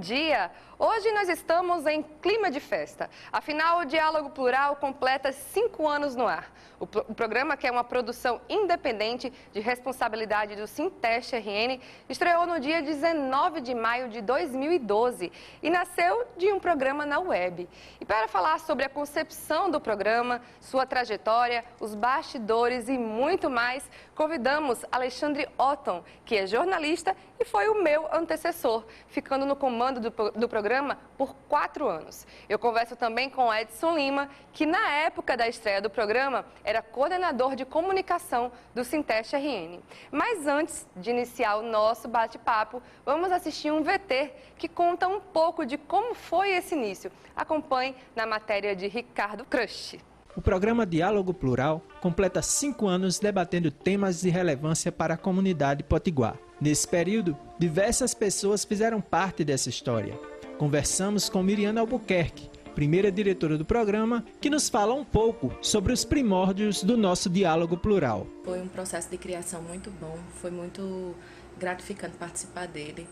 dia! Hoje nós estamos em clima de festa. Afinal, o Diálogo Plural completa 5 anos no ar. O programa, que é uma produção independente de responsabilidade do Sinteste RN, estreou no dia 19 de maio de 2012 e nasceu de um programa na web. E para falar sobre a concepção do programa, sua trajetória, os bastidores e muito mais, convidamos Alexandre Otton, que é jornalista e foi o meu antecessor, ficando no comando do programa por 4 anos. Eu converso também com Edson Lima, que na época da estreia do programa era coordenador de comunicação do Sinteste RN. Mas antes de iniciar o nosso bate-papo, vamos assistir um VT que conta um pouco de como foi esse início. Acompanhe na matéria de Ricardo Crush. O programa Diálogo Plural completa 5 anos debatendo temas de relevância para a comunidade potiguar. Nesse período, diversas pessoas fizeram parte dessa história. Conversamos com Miriana Albuquerque, primeira diretora do programa, que nos fala um pouco sobre os primórdios do nosso Diálogo Plural. Foi um processo de criação muito bom, foi muito gratificante participar dele.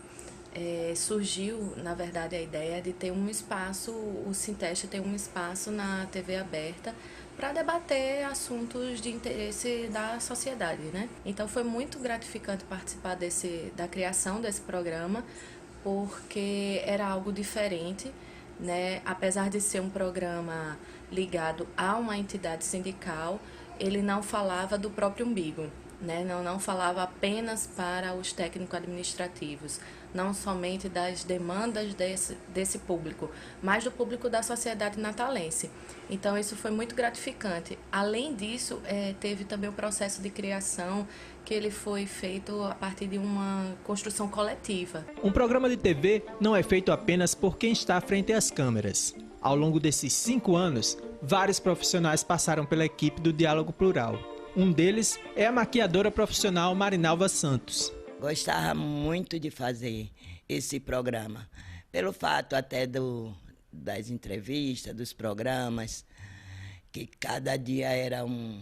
Surgiu, na verdade, a ideia de ter um espaço, o Sinteste ter um espaço na TV aberta para debater assuntos de interesse da sociedade, né? Então foi muito gratificante participar da criação desse programa, porque era algo diferente, né? Apesar de ser um programa ligado a uma entidade sindical, ele não falava do próprio umbigo, né? Não falava apenas para os técnicos administrativos, não somente das demandas desse público, mas do público da sociedade natalense. Então isso foi muito gratificante. Além disso, teve também o processo de criação, que ele foi feito a partir de uma construção coletiva. Um programa de TV não é feito apenas por quem está à frente às câmeras. Ao longo desses 5 anos, vários profissionais passaram pela equipe do Diálogo Plural. Um deles é a maquiadora profissional Marinalva Santos. Gostava muito de fazer esse programa, pelo fato até das entrevistas, dos programas, que cada dia era um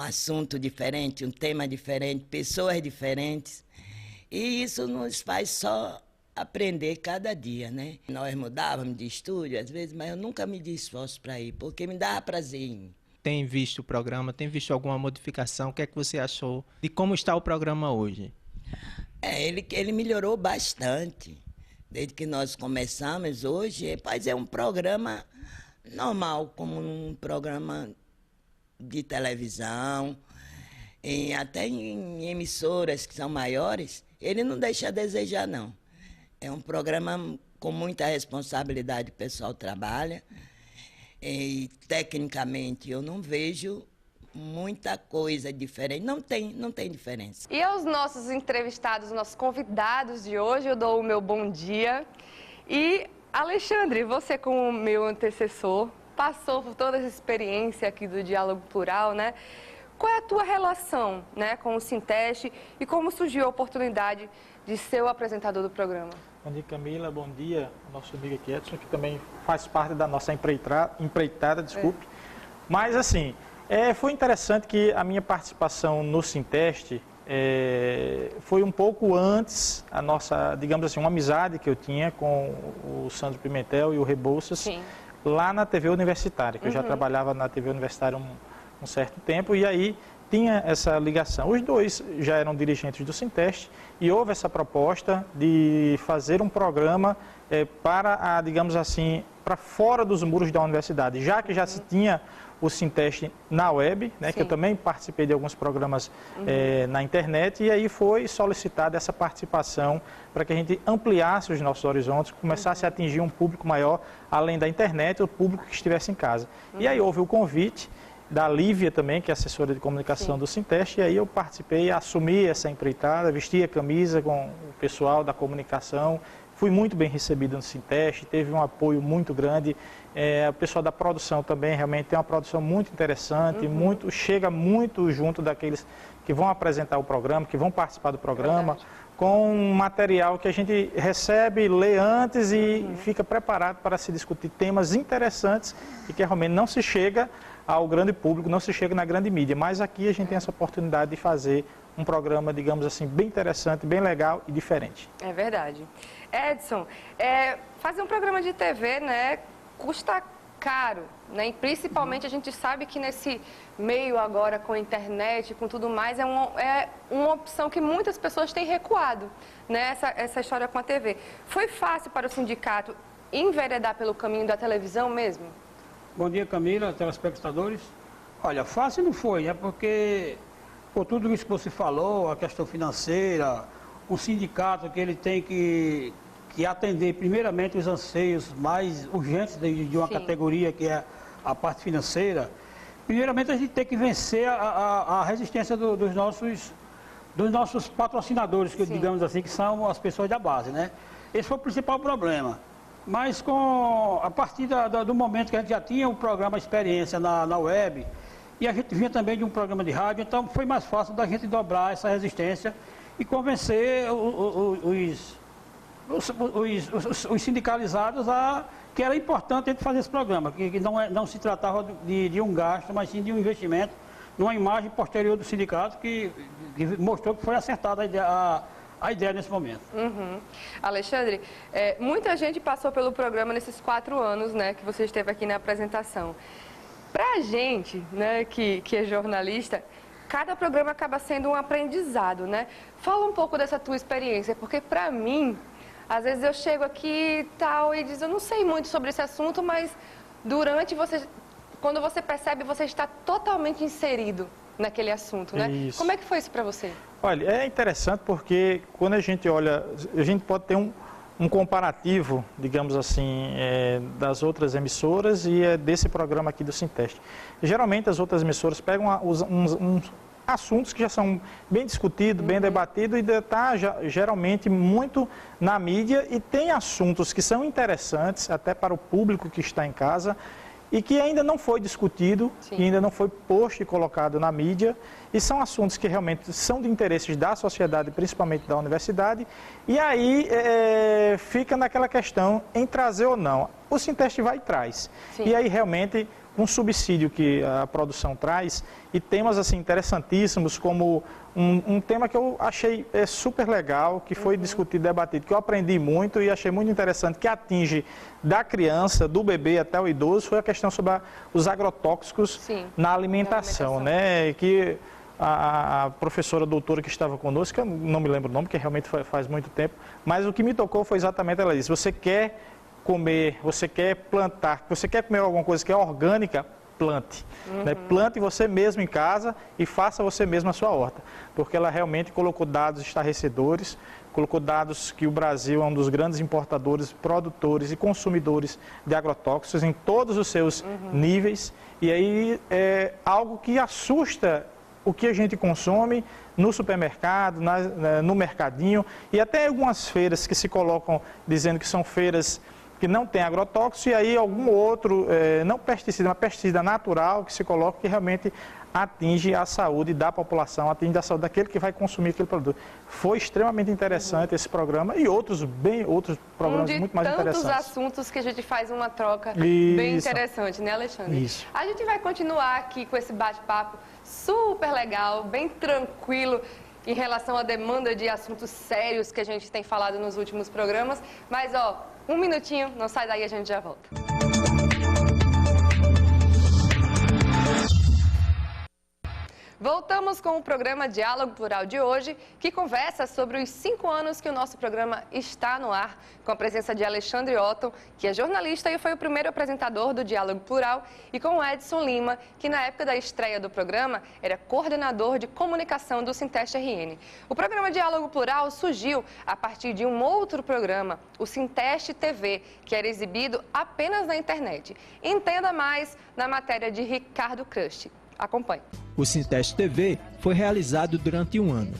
assunto diferente, um tema diferente, pessoas diferentes. E isso nos faz só aprender cada dia, né? Nós mudávamos de estúdio às vezes, mas eu nunca me dei esforço para ir, porque me dava prazer em ir. Tem visto o programa, tem visto alguma modificação? O que é que você achou de como está o programa hoje? Ele melhorou bastante. Desde que nós começamos hoje, é um programa normal, como um programa de televisão, até em emissoras que são maiores, ele não deixa a desejar, não. É um programa com muita responsabilidade, o pessoal trabalha, e tecnicamente eu não vejo muita coisa diferente, não tem diferença. E aos nossos entrevistados, nossos convidados de hoje, eu dou o meu bom dia. E Alexandre, você como meu antecessor, passou por toda essa experiência aqui do Diálogo Plural, né? Qual é a tua relação, né, com o Sinteste e como surgiu a oportunidade de ser o apresentador do programa? Bom dia, Camila. Bom dia ao nosso amigo aqui, Edson, que também faz parte da nossa empreitada, desculpe. Mas, assim, foi interessante que a minha participação no Sinteste foi um pouco antes a nossa, digamos assim, uma amizade que eu tinha com o Sandro Pimentel e o Rebouças. Sim. Lá na TV Universitária, que eu já trabalhava na TV Universitária um certo tempo, e aí tinha essa ligação. Os dois já eram dirigentes do Sinteste e houve essa proposta de fazer um programa para, digamos assim, para fora dos muros da universidade, já que já se tinha o Sinteste na web, né, que eu também participei de alguns programas na internet, e aí foi solicitada essa participação para que a gente ampliasse os nossos horizontes, começasse a atingir um público maior, além da internet, o público que estivesse em casa. E aí houve o convite da Lívia também, que é assessora de comunicação do Sinteste, e aí eu participei, assumi essa empreitada, vesti a camisa com o pessoal da comunicação, fui muito bem recebido no Sinteste, teve um apoio muito grande, o pessoal da produção também realmente tem uma produção muito interessante, chega muito junto daqueles que vão apresentar o programa, que vão participar do programa, com um material que a gente recebe, lê antes e fica preparado para se discutir temas interessantes e que realmente não se chega ao grande público, não se chega na grande mídia, mas aqui a gente tem essa oportunidade de fazer um programa, digamos assim, bem interessante, bem legal e diferente. É verdade. Edson, fazer um programa de TV, né, custa caro, né? E principalmente a gente sabe que nesse meio agora com a internet, com tudo mais, é uma opção que muitas pessoas têm recuado, né? Essa história com a TV. Foi fácil para o sindicato enveredar pelo caminho da televisão mesmo? Bom dia, Camila, telespectadores. Olha, fácil não foi, porque por tudo isso que você falou, a questão financeira, o sindicato que ele tem que atender primeiramente os anseios mais urgentes de uma categoria que é a parte financeira. Primeiramente a gente tem que vencer a resistência dos nossos patrocinadores, que digamos assim, que são as pessoas da base, né? Esse foi o principal problema. Mas a partir do momento que a gente já tinha o programa Experiência na web, e a gente vinha também de um programa de rádio, então foi mais fácil da gente dobrar essa resistência e convencer os sindicalizados que era importante a gente fazer esse programa, que não se tratava de um gasto, mas sim de um investimento, numa imagem posterior do sindicato que mostrou que foi acertada a ideia nesse momento. Alexandre, muita gente passou pelo programa nesses 4 anos, né, que você esteve aqui na apresentação. Para a gente, né, que é jornalista, cada programa acaba sendo um aprendizado, né? Fala um pouco dessa tua experiência, porque para mim, às vezes eu chego aqui e tal e diz, eu não sei muito sobre esse assunto, mas quando você percebe, você está totalmente inserido naquele assunto, né? Isso. Como é que foi isso para você? Olha, é interessante porque quando a gente olha, a gente pode ter um comparativo, digamos assim, das outras emissoras e desse programa aqui do Sinteste. Geralmente as outras emissoras pegam uns assuntos que já são bem discutidos, bem debatidos e está geralmente muito na mídia e tem assuntos que são interessantes até para o público que está em casa e que ainda não foi discutido, e ainda não foi posto e colocado na mídia, e são assuntos que realmente são de interesses da sociedade, principalmente da universidade, e aí fica naquela questão em trazer ou não. O Sinteste vai e traz. Sim. E aí realmente um subsídio que a produção traz, e temas assim interessantíssimos, como um tema que eu achei super legal, que foi discutido, debatido, que eu aprendi muito e achei muito interessante, que atinge da criança, do bebê até o idoso, foi a questão sobre os agrotóxicos na alimentação, né? Que a professora doutora que estava conosco, eu não me lembro o nome, porque realmente faz muito tempo, mas o que me tocou foi exatamente ela disse, você quer comer, você quer plantar, você quer comer alguma coisa que é orgânica, plante. Né? Plante você mesmo em casa e faça você mesmo a sua horta. Porque ela realmente colocou dados estarrecedores, colocou dados que o Brasil é um dos grandes importadores, produtores e consumidores de agrotóxicos em todos os seus níveis. E aí é algo que assusta o que a gente consome no supermercado, no mercadinho e até algumas feiras que se colocam dizendo que são feiras que não tem agrotóxico, e aí algum outro, não pesticida, mas pesticida natural que se coloca que realmente atinge a saúde da população, atinge a saúde daquele que vai consumir aquele produto. Foi extremamente interessante esse programa e outros programas muito mais interessantes. Tantos assuntos que a gente faz uma troca bem interessante, né, Alexandre? Isso. A gente vai continuar aqui com esse bate-papo super legal, bem tranquilo, em relação à demanda de assuntos sérios que a gente tem falado nos últimos programas, mas um minutinho, não sai daí, a gente já volta. Voltamos com o programa Diálogo Plural de hoje, que conversa sobre os 5 anos que o nosso programa está no ar, com a presença de Alexandre Otton, que é jornalista e foi o primeiro apresentador do Diálogo Plural, e com o Edson Lima, que na época da estreia do programa era coordenador de comunicação do Sinteste RN. O programa Diálogo Plural surgiu a partir de um outro programa, o Sinteste TV, que era exibido apenas na internet. Entenda mais na matéria de Ricardo Crust. Acompanhe. O Sinteste TV foi realizado durante um ano.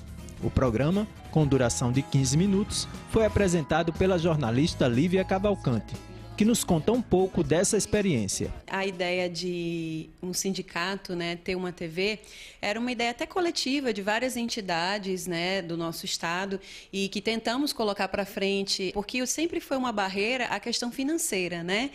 O programa, com duração de 15 minutos, foi apresentado pela jornalista Lívia Cavalcante, que nos conta um pouco dessa experiência. a ideia de um sindicato, né, ter uma TV, era uma ideia até coletiva de várias entidades, né, do nosso estado, e que tentamos colocar para frente, porque sempre foi uma barreira a questão financeira, né?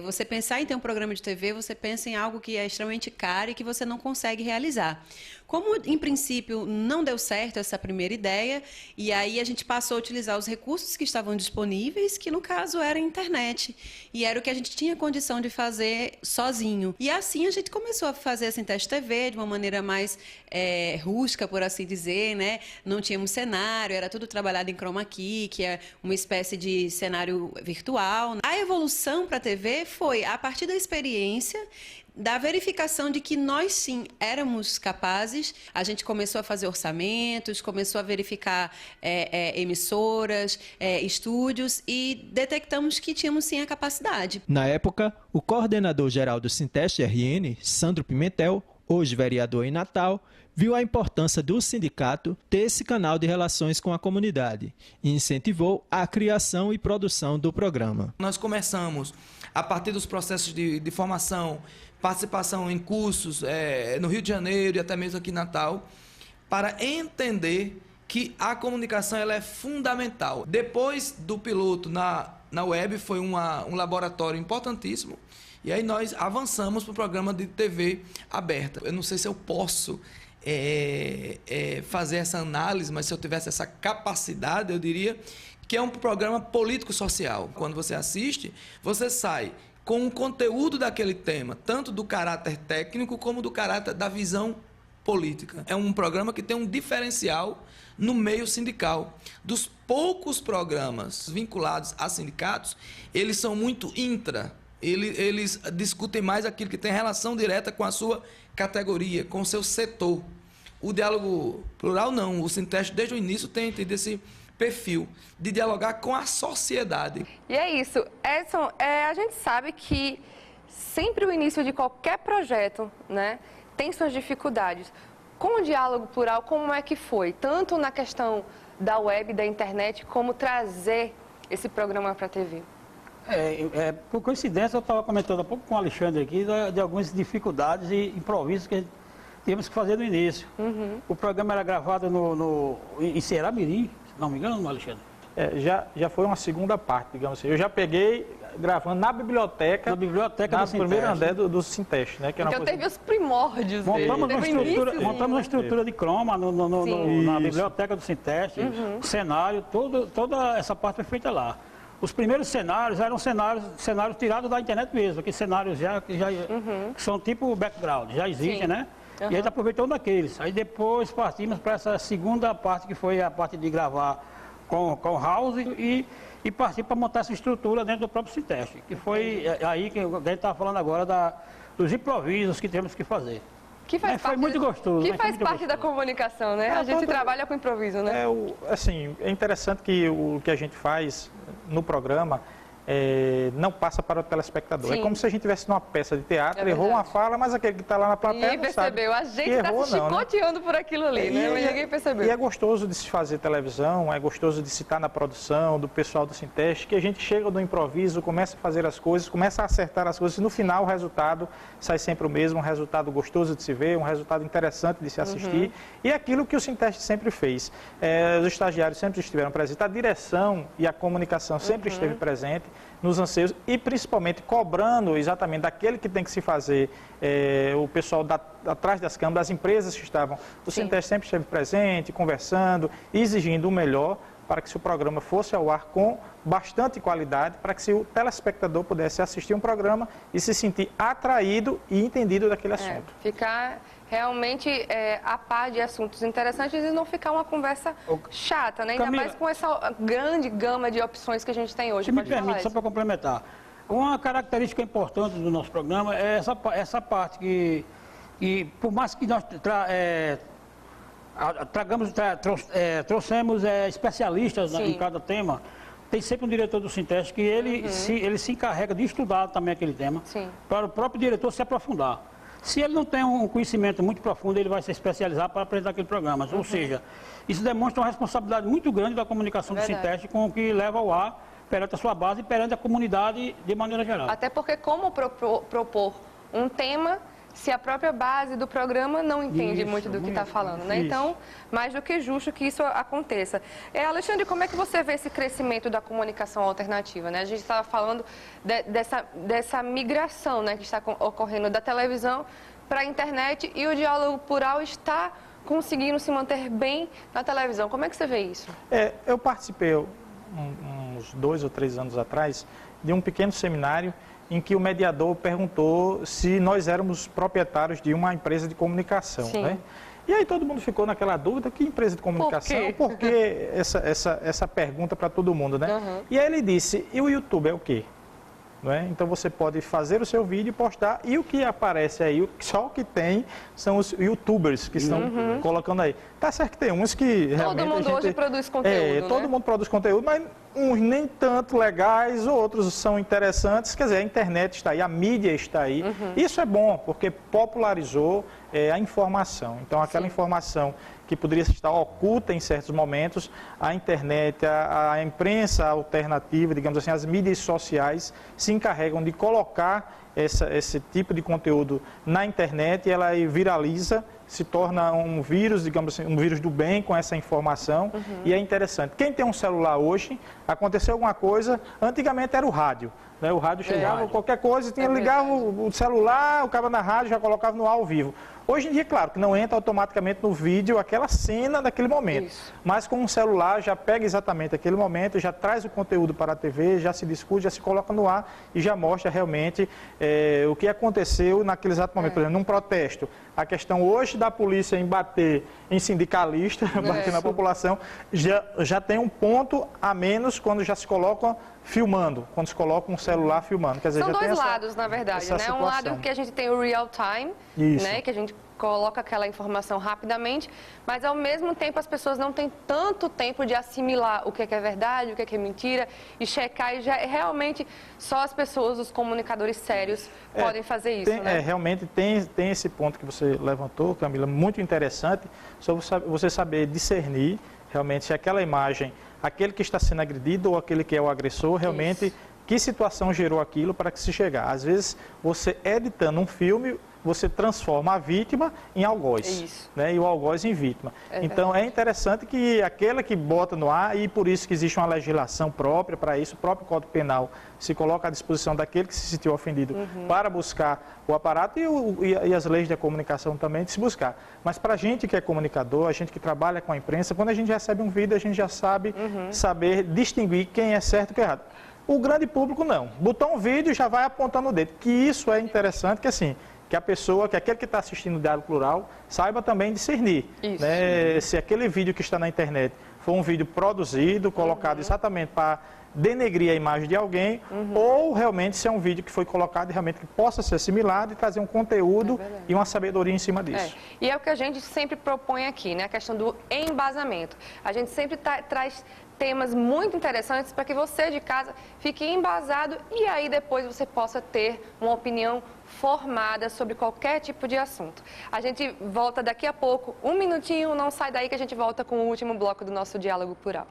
Você pensar em ter um programa de TV, você pensa em algo que é extremamente caro e que você não consegue realizar. Como, em princípio, não deu certo essa primeira ideia, e aí a gente passou a utilizar os recursos que estavam disponíveis, que no caso era a internet, e era o que a gente tinha condição de fazer sozinho. E assim a gente começou a fazer a Sinteste TV de uma maneira mais rústica, por assim dizer, né? Não tínhamos cenário, era tudo trabalhado em chroma key, que é uma espécie de cenário virtual. A evolução para a TV foi a partir da experiência, da verificação de que nós, sim, éramos capazes. A gente começou a fazer orçamentos, começou a verificar emissoras, estúdios, e detectamos que tínhamos, sim, a capacidade. Na época, o coordenador-geral do Sinteste RN, Sandro Pimentel, hoje vereador em Natal, viu a importância do sindicato ter esse canal de relações com a comunidade e incentivou a criação e produção do programa. Nós começamos, a partir dos processos de formação, participação em cursos no Rio de Janeiro e até mesmo aqui em Natal, para entender que a comunicação ela é fundamental. Depois do piloto na web, foi um laboratório importantíssimo, e aí nós avançamos para o programa de TV aberta. Eu não sei se eu posso fazer essa análise, mas se eu tivesse essa capacidade, eu diria que é um programa político-social. Quando você assiste, você sai com o conteúdo daquele tema, tanto do caráter técnico como do caráter da visão política. É um programa que tem um diferencial no meio sindical. Dos poucos programas vinculados a sindicatos, eles são muito intra. Eles discutem mais aquilo que tem relação direta com a sua categoria, com o seu setor. O diálogo plural não. O Sinteste, desde o início, tem tido esse perfil de dialogar com a sociedade. E é isso. Edson, a gente sabe que sempre o início de qualquer projeto, né, tem suas dificuldades. Com o diálogo plural, como é que foi? Tanto na questão da web, da internet, como trazer esse programa para a TV? Por coincidência, eu estava comentando há pouco com o Alexandre aqui de algumas dificuldades e improvisos que tínhamos que fazer no início. Uhum. O programa era gravado em Ceará-Mirim, se não me engano, Alexandre? Já foi uma segunda parte, digamos assim. Eu já peguei gravando na biblioteca do primeiro andar do Sinteste, né? Que então teve os primórdios. Montamos uma estrutura de croma na biblioteca do Sinteste, o cenário, toda essa parte foi feita lá. Os primeiros cenários eram cenários tirados da internet mesmo, aqueles cenários que são tipo background, já existem, né? E a gente aproveitou daqueles. Aí depois partimos para essa segunda parte, que foi a parte de gravar com o house e partir para montar essa estrutura dentro do próprio Sinteste, que foi aí que a gente estava falando agora dos improvisos que temos que fazer. Que faz foi muito gostoso. Que faz parte da comunicação, né? A gente trabalha com improviso, né? É interessante que o que a gente faz no programa não passa para o telespectador. Sim. É como se a gente estivesse numa peça de teatro, errou uma fala, mas aquele que está lá na plateia não percebeu. A gente está se chicoteando por aquilo ali, né? Mas ninguém percebeu. E é gostoso de se fazer televisão, é gostoso de se estar na produção, do pessoal do Sinteste, que a gente chega do improviso, começa a fazer as coisas, começa a acertar as coisas, e no final o resultado sai sempre o mesmo, um resultado gostoso de se ver, um resultado interessante de se assistir, e aquilo que o Sinteste sempre fez. Os estagiários sempre estiveram presentes, a direção e a comunicação sempre esteve presente nos anseios e principalmente cobrando exatamente daquele que tem que se fazer, o pessoal atrás das câmeras, as empresas que estavam. O Sinteste sempre esteve presente, conversando, exigindo o melhor para que o programa fosse ao ar com bastante qualidade, para que o telespectador pudesse assistir um programa e se sentir atraído e entendido daquele assunto. Ficar realmente a par de assuntos interessantes e não ficar uma conversa chata, né? Ainda Camila, mais com essa grande gama de opções que a gente tem hoje. Se me permite, só para complementar, uma característica importante do nosso programa é essa parte que por mais que nós trouxemos especialistas em cada tema, tem sempre um diretor do Sinteste que ele se encarrega de estudar também aquele tema, para o próprio diretor se aprofundar. Se ele não tem um conhecimento muito profundo, ele vai se especializar para apresentar aquele programa. Ou seja, isso demonstra uma responsabilidade muito grande da comunicação do Sinteste com o que leva ao ar perante a sua base e perante a comunidade de maneira geral. Até porque como propor um tema se a própria base do programa não entende muito do que está falando, né? Então, mais do que justo que isso aconteça. Alexandre, como é que você vê esse crescimento da comunicação alternativa, né? A gente estava falando dessa migração, né, que está ocorrendo da televisão para a internet, e o diálogo plural está conseguindo se manter bem na televisão. Como é que você vê isso? Eu participei uns 2 ou 3 anos atrás de um pequeno seminário em que o mediador perguntou se nós éramos proprietários de uma empresa de comunicação, né? E aí todo mundo ficou naquela dúvida, que empresa de comunicação? Por que essa pergunta para todo mundo, né? Uhum. E aí ele disse, e o YouTube é o quê? Não é? Então você pode fazer o seu vídeo e postar, e o que aparece aí, só o que tem são os youtubers que estão colocando aí. Tá certo que tem uns que realmente... Todo mundo hoje produz conteúdo, todo mundo produz conteúdo, mas uns nem tanto legais, outros são interessantes. Quer dizer, a internet está aí, a mídia está aí. Isso é bom, porque popularizou a informação. Então, aquela informação que poderia estar oculta em certos momentos, a internet, a imprensa alternativa, digamos assim, as mídias sociais se encarregam de colocar esse tipo de conteúdo na internet, e ela viraliza, se torna um vírus, digamos assim, um vírus do bem com essa informação, e é interessante. Quem tem um celular hoje, aconteceu alguma coisa, antigamente era o rádio, né? O rádio chegava, qualquer coisa, ligava o celular, o cara na rádio já colocava no ar ao vivo. Hoje em dia, claro, que não entra automaticamente no vídeo aquela cena daquele momento, mas com um celular já pega exatamente aquele momento, já traz o conteúdo para a TV, já se discute, já se coloca no ar e já mostra realmente o que aconteceu naquele exato momento. Por exemplo, num protesto, a questão hoje da polícia em bater em sindicalista, bater na população, já tem um ponto a menos quando já se coloca filmando, quando se coloca um celular filmando. Quer dizer, são já dois tem lados, na verdade, né? Um lado que a gente tem o real time, né? Que a gente coloca aquela informação rapidamente, mas ao mesmo tempo as pessoas não têm tanto tempo de assimilar o que é verdade, o que é mentira, e checar, e já realmente só as pessoas, os comunicadores sérios podem fazer isso, né? Realmente tem esse ponto que você levantou, Camila, muito interessante, sobre você saber discernir realmente se aquela imagem, aquele que está sendo agredido ou aquele que é o agressor, realmente que situação gerou aquilo para que se chegar. Às vezes, você editando um filme, você transforma a vítima em algoz, né? E o algoz em vítima. Então, é interessante que aquela que bota no ar, e por isso que existe uma legislação própria para isso, o próprio Código Penal se coloca à disposição daquele que se sentiu ofendido para buscar o aparato, e as leis da comunicação também de se buscar. Mas para a gente que é comunicador, a gente que trabalha com a imprensa, quando a gente recebe um vídeo, a gente já sabe saber distinguir quem é certo e quem é errado. O grande público não. Botou um vídeo e já vai apontando o dedo. Que isso é interessante, que assim, que a pessoa, que aquele que está assistindo o Diálogo Plural, saiba também discernir, né? Se aquele vídeo que está na internet for um vídeo produzido, colocado exatamente para denegrir a imagem de alguém, ou realmente se é um vídeo que foi colocado e realmente que possa ser assimilado e trazer um conteúdo e uma sabedoria em cima disso. E é o que a gente sempre propõe aqui, né? A questão do embasamento. A gente sempre traz temas muito interessantes para que você de casa fique embasado e aí depois você possa ter uma opinião formada sobre qualquer tipo de assunto. A gente volta daqui a pouco, um minutinho, não sai daí que a gente volta com o último bloco do nosso Diálogo Plural.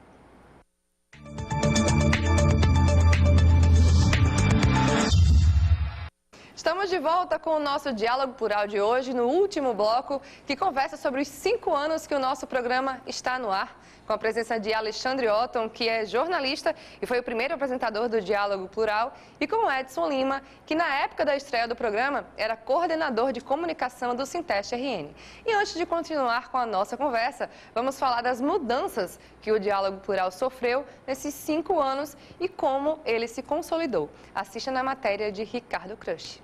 Estamos de volta com o nosso Diálogo Plural de hoje, no último bloco, que conversa sobre os 5 anos que o nosso programa está no ar, com a presença de Alexandre Otton, que é jornalista e foi o primeiro apresentador do Diálogo Plural, e com o Edson Lima, que na época da estreia do programa era coordenador de comunicação do Sinteste RN. E antes de continuar com a nossa conversa, vamos falar das mudanças que o Diálogo Plural sofreu nesses 5 anos e como ele se consolidou. Assista na matéria de Ricardo Crush.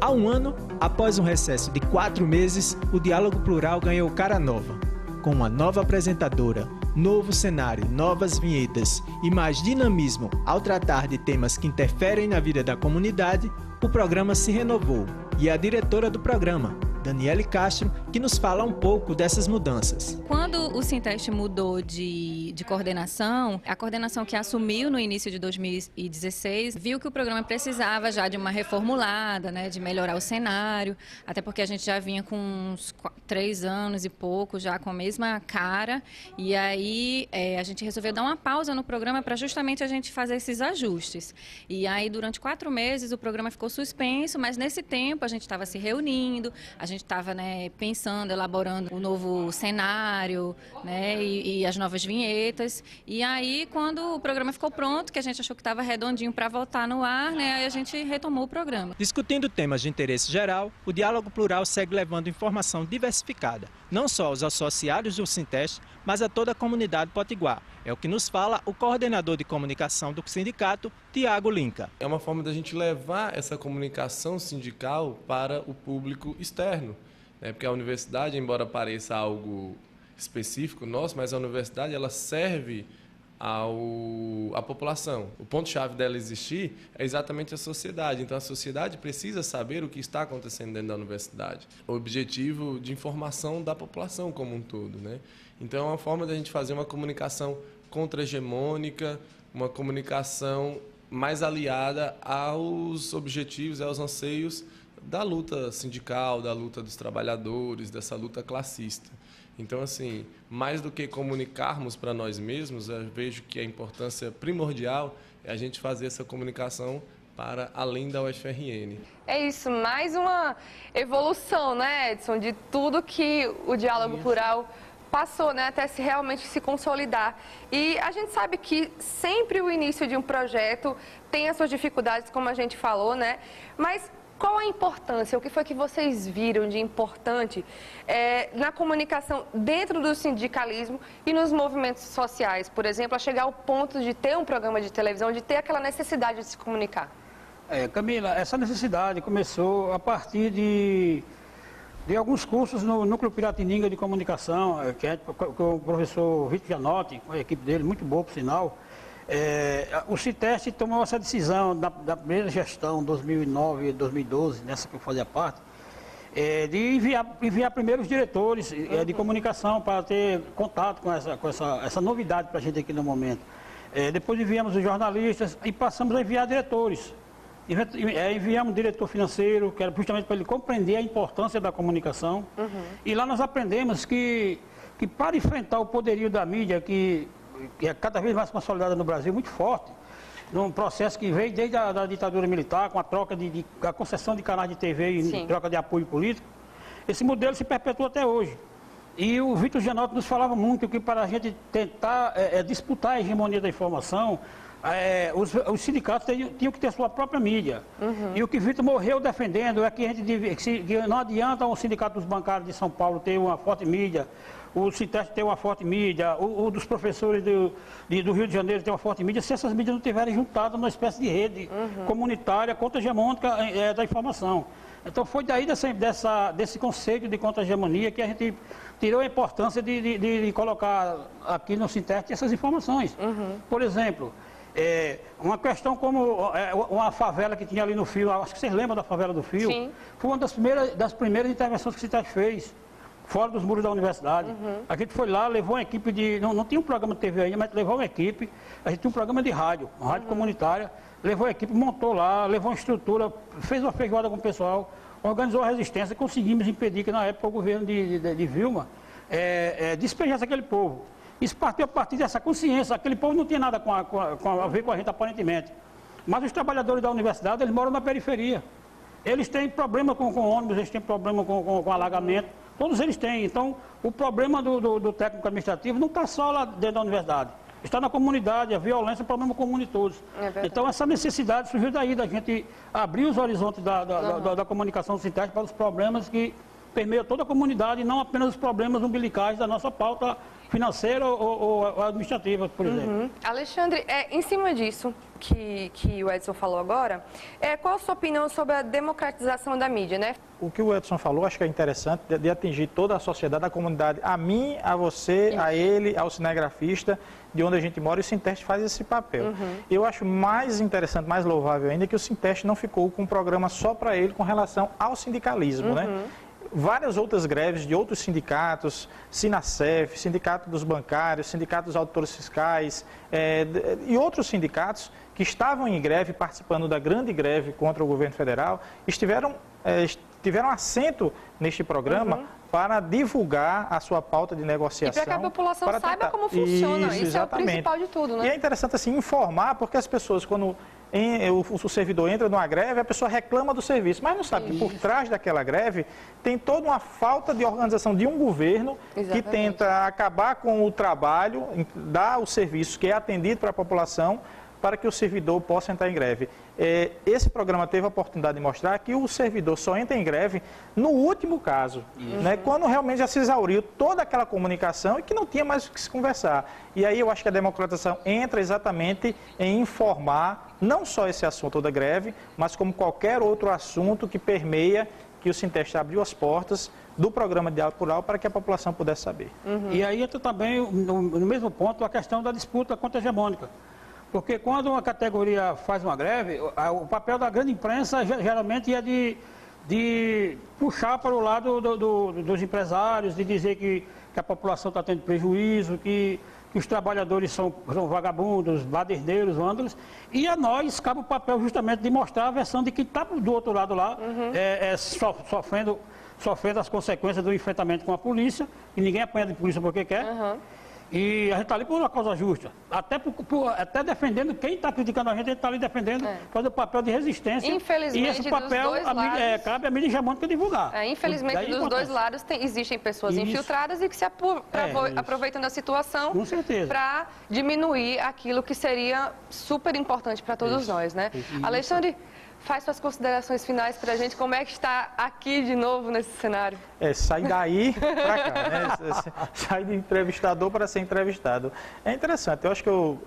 Há um ano, após um recesso de 4 meses, o Diálogo Plural ganhou cara nova. Com uma nova apresentadora, novo cenário, novas vinhetas e mais dinamismo ao tratar de temas que interferem na vida da comunidade, o programa se renovou. E a diretora do programa, Daniele Castro, que nos fala um pouco dessas mudanças. Quando o Sinteste mudou de coordenação, a coordenação que assumiu no início de 2016 viu que o programa precisava já de uma reformulada, né, de melhorar o cenário, até porque a gente já vinha com uns 3 anos e pouco, já com a mesma cara, e aí a gente resolveu dar uma pausa no programa para justamente a gente fazer esses ajustes. E aí, durante 4 meses, o programa ficou suspenso, mas nesse tempo a gente estava se reunindo, a gente estava, né, pensando, elaborando o novo cenário, né, e as novas vinhetas. E aí, quando o programa ficou pronto, que a gente achou que estava redondinho para voltar no ar, né, aí a gente retomou o programa. Discutindo temas de interesse geral, o Diálogo Plural segue levando informação diversificada, não só aos associados do Sinteste, mas a toda a comunidade potiguar. É o que nos fala o coordenador de comunicação do sindicato, Tiago Linca. É uma forma da gente levar essa comunicação sindical para o público externo, né? Porque a universidade, embora pareça algo específico nosso, mas a universidade ela serve à população. O ponto-chave dela existir é exatamente a sociedade. Então, a sociedade precisa saber o que está acontecendo dentro da universidade. O objetivo de informação da população como um todo, né? Então, é uma forma da gente fazer uma comunicação contra-hegemônica, uma comunicação mais aliada aos objetivos, aos anseios da luta sindical, da luta dos trabalhadores, dessa luta classista. Então, assim, mais do que comunicarmos para nós mesmos, eu vejo que a importância primordial é a gente fazer essa comunicação para além da UFRN. É isso, mais uma evolução, né, Edson, de tudo que o Diálogo Plural passou, né, até realmente se consolidar. E a gente sabe que sempre o início de um projeto tem as suas dificuldades, como a gente falou, né, mas qual a importância, o que foi que vocês viram de importante na comunicação dentro do sindicalismo e nos movimentos sociais, por exemplo, a chegar ao ponto de ter um programa de televisão, de ter aquela necessidade de se comunicar? Camila, essa necessidade começou a partir de alguns cursos no Núcleo Piratininga de Comunicação, que o professor Vitor Gianotti, com a equipe dele, muito boa por sinal. O Sinteste tomou essa decisão da primeira gestão, 2009 e 2012, nessa que eu fazia parte, de enviar primeiro os diretores de comunicação para ter contato com essa novidade para a gente aqui no momento. Depois enviamos os jornalistas e passamos a enviar diretores. Enviamos um diretor financeiro, que era justamente para ele compreender a importância da comunicação. E lá nós aprendemos que para enfrentar o poderio da mídia, que é cada vez mais consolidada no Brasil, muito forte, num processo que veio desde a ditadura militar, com a troca a concessão de canais de TV e troca de apoio político, esse modelo se perpetua até hoje. E o Vitor Gianotti nos falava muito que para a gente tentar disputar a hegemonia da informação, os sindicatos tinham que ter sua própria mídia. E o que Vitor morreu defendendo é que não adianta um sindicato dos bancários de São Paulo ter uma forte mídia, o Sinteste ter uma forte mídia, o dos professores do Rio de Janeiro ter uma forte mídia, se essas mídias não estiverem juntadas numa espécie de rede comunitária contra-hegemônica da informação. Então foi daí desse conceito de contra-hegemonia que a gente tirou a importância de colocar aqui no Sinteste essas informações. Por exemplo, uma questão como uma favela que tinha ali no Fio, acho que vocês lembram da favela do Fio? Sim. Foi uma das primeiras intervenções que o Sinteste fez, fora dos muros da universidade. A gente foi lá, levou uma equipe não tinha um programa de TV ainda, mas levou uma equipe, a gente tinha um programa de rádio, uma rádio comunitária, levou a equipe, montou lá, levou uma estrutura, fez uma feijoada com o pessoal, organizou a resistência, conseguimos impedir que na época o governo de Vilma despejasse aquele povo. Isso partiu a partir dessa consciência, aquele povo não tinha nada a ver com a gente aparentemente. Mas os trabalhadores da universidade, eles moram na periferia. Eles têm problema com ônibus, eles têm problema com alagamento, todos eles têm. Então, o problema do técnico administrativo não está só lá dentro da universidade. Está na comunidade, a violência é um problema comum de todos. Então, essa necessidade surgiu daí, da gente abrir os horizontes da comunicação do Sinteste para os problemas que permeiam toda a comunidade e não apenas os problemas umbilicais da nossa pauta financeira ou administrativa, por exemplo. Alexandre, em cima disso que o Edson falou agora, qual a sua opinião sobre a democratização da mídia, né? O que o Edson falou, acho que é interessante, de atingir toda a sociedade, a comunidade, a mim, a você, a ele, ao cinegrafista, de onde a gente mora, e o Sinteste faz esse papel. Eu acho mais interessante, mais louvável ainda, que o Sinteste não ficou com um programa só para ele com relação ao sindicalismo, né? várias outras greves de outros sindicatos, Sinacef, Sindicato dos Bancários, Sindicato dos Auditores Fiscais e outros sindicatos que estavam em greve, participando da grande greve contra o governo federal, tiveram assento neste programa para divulgar a sua pauta de negociação. E para que a população saiba como funciona. Isso exatamente. É o principal de tudo, né? E é interessante assim informar, porque as pessoas, quando o servidor entra numa greve, a pessoa reclama do serviço, mas não sabe que por trás daquela greve tem toda uma falta de organização de um governo que tenta acabar com o trabalho, dar o serviço que é atendido para a população, para que o servidor possa entrar em greve. Esse programa teve a oportunidade de mostrar que o servidor só entra em greve no último caso, né, quando realmente já se exauriu toda aquela comunicação e que não tinha mais o que se conversar. E aí eu acho que a democratização entra exatamente em informar não só esse assunto da greve, mas como qualquer outro assunto que permeia que o Sinteste abriu as portas do programa de diálogo plural para que a população pudesse saber. E aí entra também, no mesmo ponto, a questão da disputa contra-hegemônica. Porque quando uma categoria faz uma greve, o papel da grande imprensa geralmente é de puxar para o lado dos empresários, de dizer que a população está tendo prejuízo, que os trabalhadores são vagabundos, baderneiros, vândalos. E a nós cabe o papel justamente de mostrar a versão de quem está do outro lado lá, sofrendo as consequências do enfrentamento com a polícia, e ninguém apanha de polícia porque quer. E a gente está ali por uma causa justa. Até defendendo quem está criticando a gente está ali defendendo, fazer o papel de resistência. Infelizmente, e esse papel cabe a mídia hegemônica divulgar. Infelizmente, dos dois lados existem pessoas infiltradas e que se aproveitam da situação para diminuir aquilo que seria super importante para todos nós, né? Alexandre, faz suas considerações finais para a gente. Como é que está aqui de novo nesse cenário? Sai daí para cá, né? Sai de entrevistador para ser entrevistado. É interessante. Eu acho que eu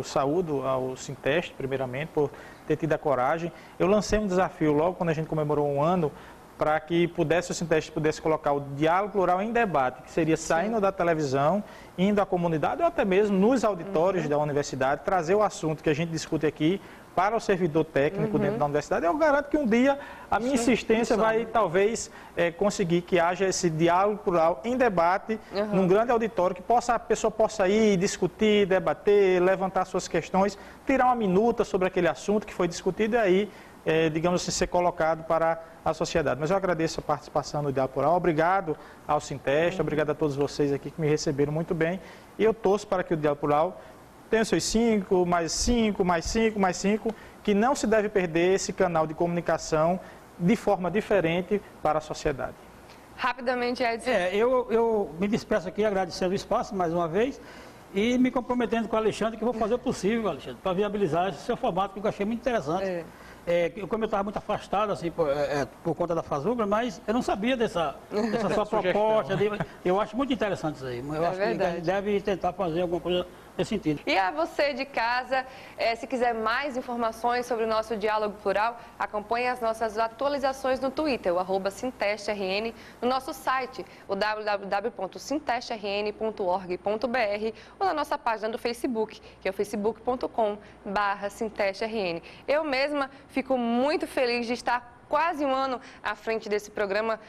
saúdo ao Sinteste, primeiramente, por ter tido a coragem. Eu lancei um desafio logo quando a gente comemorou 1 ano, para que o Sinteste pudesse colocar o diálogo plural em debate, que seria saindo da televisão, indo à comunidade ou até mesmo nos auditórios da universidade, trazer o assunto que a gente discute aqui para o servidor técnico dentro da universidade. Eu garanto que um dia a minha insistência vai talvez conseguir que haja esse diálogo plural em debate, num grande auditório, que a pessoa possa ir, discutir, debater, levantar suas questões, tirar uma minuta sobre aquele assunto que foi discutido e aí, digamos assim, ser colocado para a sociedade. Mas eu agradeço a participação no diálogo plural, obrigado ao Sinteste, obrigado a todos vocês aqui que me receberam muito bem, e eu torço para que o diálogo plural tenha seus 5, mais 5, mais 5, mais 5, que não se deve perder esse canal de comunicação de forma diferente para a sociedade. Rapidamente, Edson. Eu me despeço aqui agradecendo o espaço mais uma vez e me comprometendo com o Alexandre que vou fazer o possível, Alexandre, para viabilizar esse seu formato que eu achei muito interessante. Como eu estava muito afastado assim, por conta da Fazubra, mas eu não sabia dessa sua proposta. Eu acho muito interessante isso aí. Eu acho que a gente deve tentar fazer alguma coisa nesse sentido. E a você de casa, se quiser mais informações sobre o nosso diálogo plural, acompanhe as nossas atualizações no Twitter, o @SintesteRN, no nosso site, o www.sintestrn.org.br, ou na nossa página do Facebook, que é o facebook.com/SintesteRN. Eu mesma fico muito feliz de estar quase 1 ano à frente desse programa,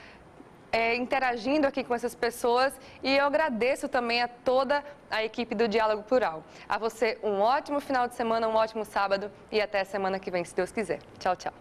interagindo aqui com essas pessoas, e eu agradeço também a toda a equipe do Diálogo Plural. A você um ótimo final de semana, um ótimo sábado e até a semana que vem, se Deus quiser. Tchau, tchau.